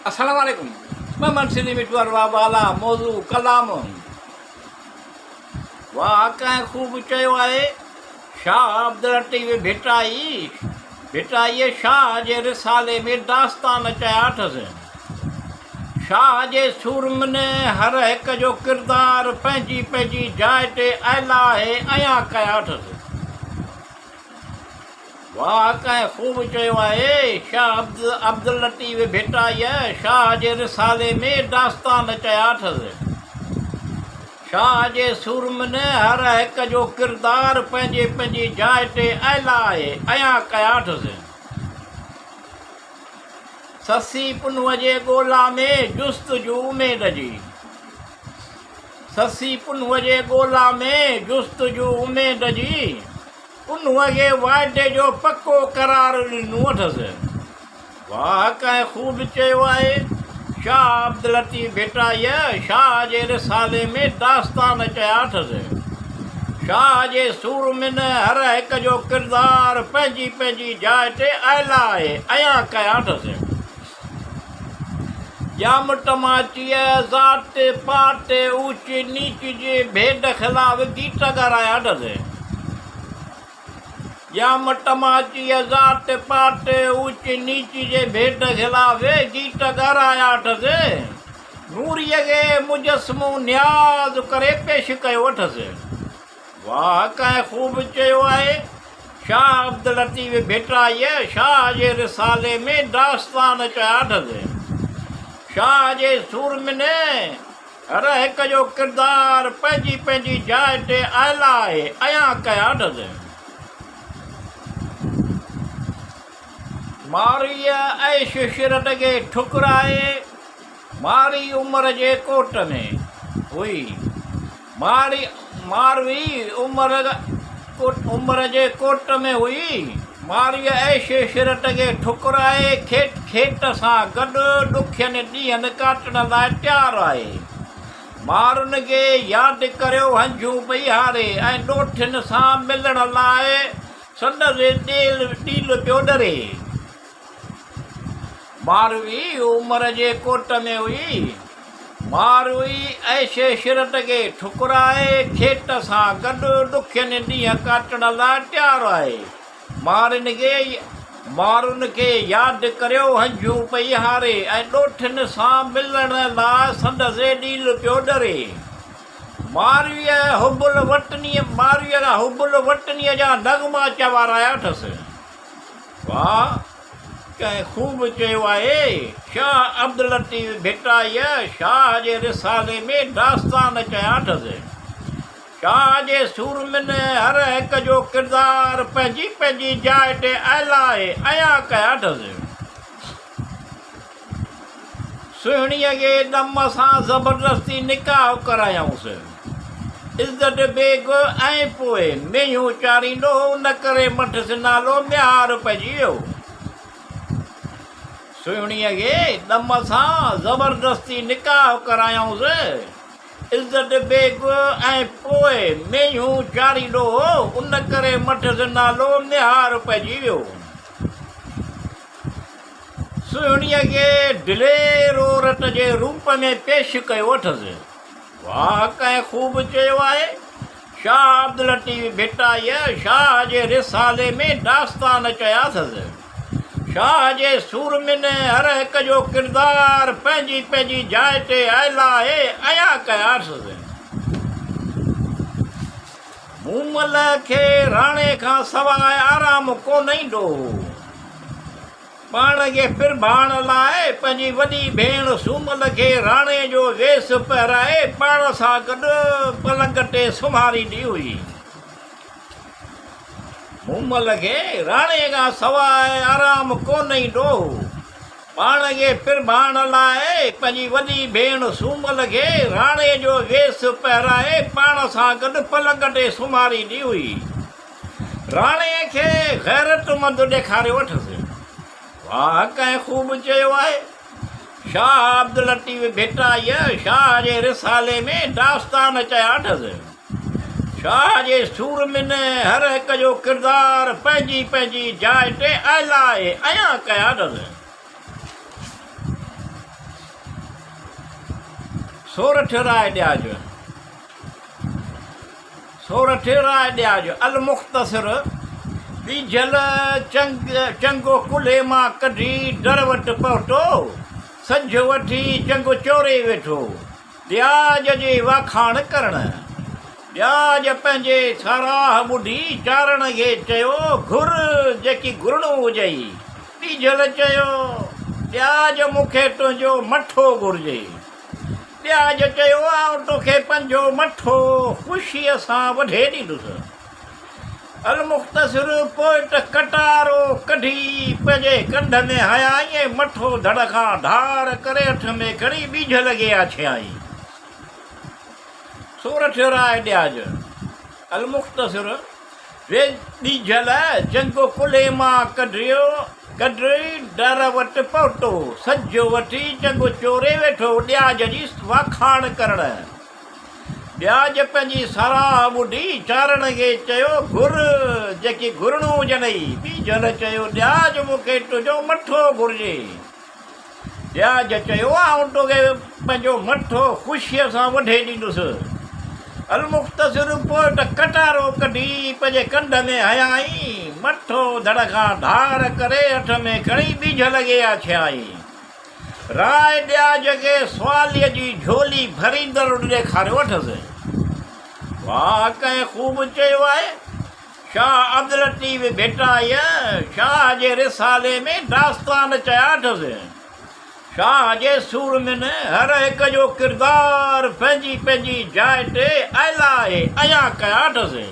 अस्सलाम वालेकुम। मैं मनसिली मिटवर वाला मौजू कलाम वाह कंहिं ख़ूब चयो आहे शाह अब्दुल लतीफ़ भिटाई शाह जे रिसाले में दास्तान चया अथसि। शाह जे सूर में हर हिक जो किरदारु पंहिंजी पंहिंजी जाइ ते आयल आहे अयां कया अथसि। वाह कंहिं ख़ूब चयो आहे शाह अब्दुल लतीफ़ भिटाई शाह जे रिसाले में दास्तान चया अथसि। शाह जे सूर में हर हिक जो किरदारु पंहिंजी पंहिंजी जाइ ते आयल आहे अयां कया अथसि। ससी पुनूअ जे ॻोल्हा में जुस्तजू उमेद जी, ससी पुनूअ जे ॻोल्हा में जुस्तजू उमेद जी, पुनूअ खे वाइदे जो पको करार ॾिनो अथसि। वाह कंहिं ख़ूब चयो आहे शाह अब्दुल लतीफ़ भिटाई शाह जे रिसाले में दास्तान चया अथसि। शाह जे सूर में हर हिक जो किरदारु पंहिंजी पंहिंजी जाइ ते आयल आहे अयां कया अथसि। जाम टमाचीअ ज़ात पात ऊच नीच जे भेद ख़िलाफ़ गीत ॻाराया अथसि। जाम टमाचीअ ज़ात पात ऊच नीच जे भेद ख़िलाफ़ गीत ॻाराया अथसि। नूरीअ खे मुजस्मो न्याज़ करे पेश कयो अथसि। वाह कंहिं ख़ूब चयो आहे शाह अब्दुल लतीफ़ भिटाई शाह जे रिसाले में दास्तान चया अथसि। शाह जे सूर में हर हिक जो किरदारु पंहिंजी पंहिंजी जाइ ते आयल आहे अयां कया अथसि। मारीअ ऐश शिरत खे ठुकराए मारी उमिरि जे कोट में हुई, मारवी उमिरि जे कोट में हुई। मारीअ ऐश शिरत खे ठुकराए खेत सां गॾु ॾुखियनि ॾींहंनि काटण लाइ तयारु आहे। मारुनि खे यादि करियो हंझूं पई हारे ऐं ॾोठियुनि सां मिलण लाइ संदसि ॾील पियो ॾरे। मारवी उमिरि जे कोट में हुई, मारवी ऐश शिरत खे ठुकराए खेत सां गॾु ॾुखियनि ॾींहं काटण लाइ तयारु आहे। मारुनि खे यादि करियो हंझूं पई हारे ऐं ॾोठियुनि सां मिलण लाइ संदसि ॾील पियो ॾरे। मारवीअ हुबुल वटनीअ जा नग़मा चवाराया अथसि। वाह कंहिं ख़ूब चयो आहे शाह अब्दुल लतीफ़ भिटाई शाह जे रिसाले में दास्तान चया अथसि। शाह जे सूर में हर हिक जो किरदारु पंहिंजी पंहिंजी जाइ ते आयल आहे अयां कया अथसि। सुहिणीअ खे दम सां ज़बरदस्ती निकाह करायऊंसि। इज़त बेग ऐं पोइ मेंहूं चाढ़ींदो न करे मठसि नालो म्यार पइजी वियो। सुहिणीअ खे दम सां ज़बरदस्ती निकाह करायऊंसि। इज़त बेग ऐं पोइ मेंहूं चाढ़ींदो उन करे मठसि नालो निहार पइजी वियो। सुहिणीअ खे दिलेर औरत जे रूप में पेश कयो अथसि। वाह कंहिं ख़ूब चयो आहे शाह अब्दुल लतीफ़ भिटाई शाह जे रिसाले में दास्तान चया अथसि। शाह जे सूर में हर हिक जो किरदारु पंहिंजी पंहिंजी जाइ ते आयल आहे अयां कया अथसि। मूमल खे राणे खां सवाइ आराम कोन ईंदो हो। पाण खे फिरभाइण लाइ पंहिंजी वॾी भेण सूमल खे राणे जो वेस पहिराए पाण सां गॾु पलंग ते सुम्हारींदी हुई। मूमल खे राणे खां सवाइ आराम कोन ईंदो हो। पाण खे फिरभाइण लाइ पंहिंजी वॾी भेण सूमल खे राणे जो वेस पहिराए पाण सां गॾु पलंग ते सुम्हारींदी हुई। राणे खे गैरतमंद ॾेखारियो अथसि। वाह कंहिं ख़ूब चयो आहे शाह अब्दुल लतीफ़ भिटाई शाह जे रिसाले में दास्तान चया अथसि। शाह जे सूर में हर हिक जो किरदारु पंहिंजी पंहिंजी जाइ ते आयल आहे अयां कया अथसि। सोरठ राय ॾियाज सोरठ राय ॾियाज अल मुख़्तसिर ॿीजल चङो कुल्हे मां कढी दर वटि पहुतो सज वठी चङो चोरे वेठो ॾियाज जे वाखाण करण ॾियाज पंहिंजे साराह ॿुधी चारण खे चयो घुर जेकी घुरणो हुजई ॿीजल चयो ॾियाज मूंखे तुंहिंजो मठो घुरिजे ॾियाज चयो आउं तोखे पंहिंजो मठो ख़ुशीअ सां वढे ॾींदुसि अल मुख़्तसिर पोइ त कटारो कढी पंहिंजे कंध में हयाई ऐं मठो धड़ खां धार करे हथ में खणी ॿीजल खे आछियाई सोरठ राय ॾियाज अल मुख़्तसिर वे ॿीजल चङो कुल्हे मां कढी दर वटि पहुतो सज वठी चङो चोरे वेठो ॾियाज जी वाखाण करण ॾियाज पंहिंजी साराह ॿुधी चारण खे चयो घुर जेकी घुरणो हुजनि ॿीजल चयो ॾियाज मूंखे तुंहिंजो मठो घुरिजे ॾियाज चयो आउं तोखे पंहिंजो मठो ख़ुशीअ सां वढे ॾींदुसि अल मुख़्तसिर पोइ त कटारो कढी पंहिंजे कंध में हयाई मठो धड़ खां धार करे हथ में खणी ॿीजल खे आछियाई राय ॾियाज खे सुवालीअ जी झोली भरींदड़ ॾेखारियो वठसि वाह कंहिं ख़ूब चयो आहे शाह अब्दुल लतीफ़ भेटाई शाह जे रिसाले में दास्तान चया अथसि शाह जे सूर में न हर हिक जो किरदारु पंहिंजी पंहिंजी जाइ ते आयला आहे अञा कया अथसि